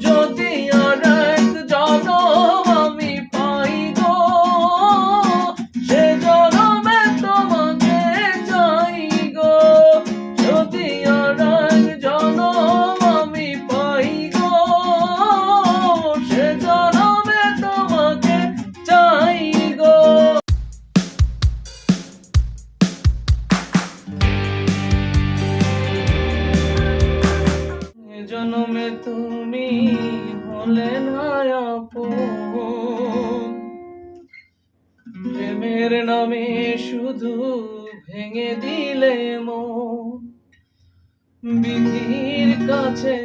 যদি আর এক জনম আমি পাই গো, সে জনমে তোমাকে চাই গো। যদি আর এক জনম আমি পাই গো, সে জনমে তোমাকে চাই গো। জনমে তুমি হলে না আপন, প্রেমের নামে শুধু ভেঙে দিলে মন। বিধির কাছে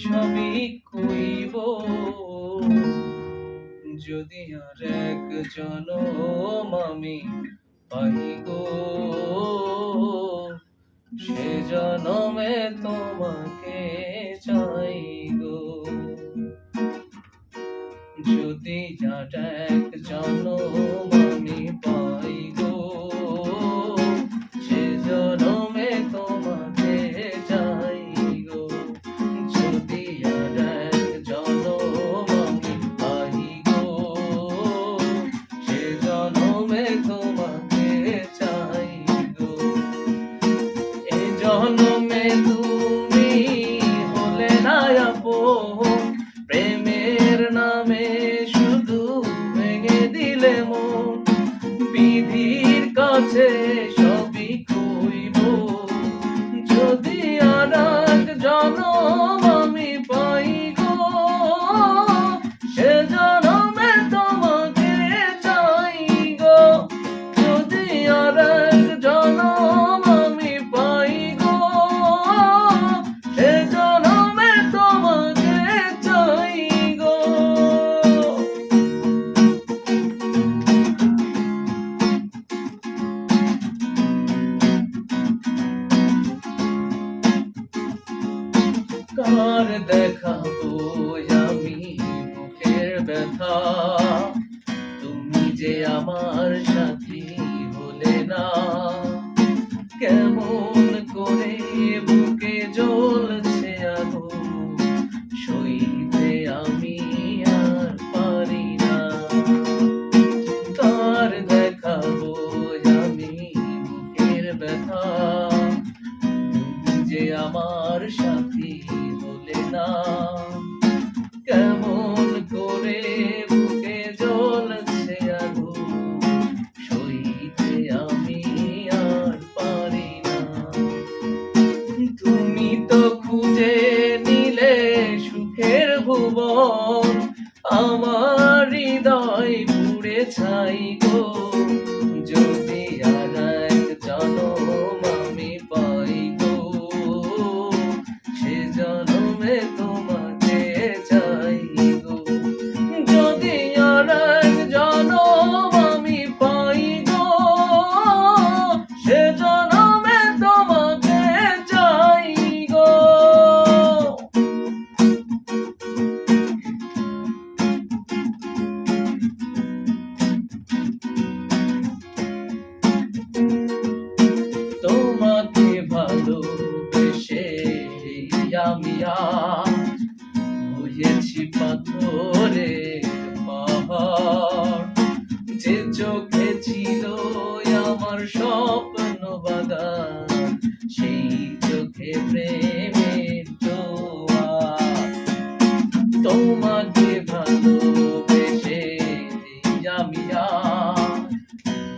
সবই কইব, যদি আর এক জনম আমি পাই গো, সে জনমে তোমাকে চাই গো। যদি আর এক জনম আমি পাই গো, সে জনমে তোমাকে চাই গো। যদি আর এক জনম আমি পাই গো, সে জনমে তোমাকে চাই গো। এ জনমে তুমি হলে না আপন, প্রেমের নামে শুধু ভেঙে দিলে মন। বিধির কাছে সবই কইব, যদি আর এক জনম আমি পাই গো, সে জনমে তোমাকে চাই গো। যদি আর এক জনম আমি পাই গো, সে জনমে তোমাকে চাই গো। কার দেখাবো আমি বুকের ব্যথা, তুমি যে আমার সাথী হলে না। কেমন করে বুকে জ্বলছে আগুন, সইতে আমি আর পারি না। কার দেখাবো আমি বুকের ব্যথা, তুমি যে আমার সাথী হলে না। কেমন করে বুকে জ্বলছে আগুন, সইতে আমি আর পারি না। তুমি তো খুঁজে নিলে সুখের ভুবন, আমার হৃদয় পুড়ে ছাই গো। যদি আর এক জনম আমি পাই গো, সে জনমে তোমাকে চাই গো। যদি আর এক জনম আমি পাই গো, সে জনমে তোমাকে চাই গো। তোমাকে ভালোবেসে আমি আজ হয়েছি পাথরের পাহাড়। যে চোখে ছিল আমার স্বপ্ন বাগান, সেই চোখে প্রেমের জোয়ার। তোমাকে ভালোবেসে আমি আজ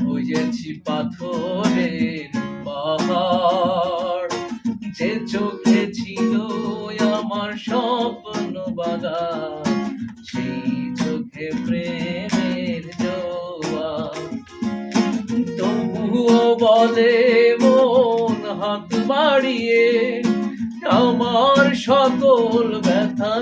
হয়েছি পাথরের পাহাড়। যে চোখে ছিল আমার স্বপ্ন বাগান, সেই চোখে প্রেমের জোয়ার। তবুও বলে মন হাত বাড়িয়ে, আমার সকল ব্যথা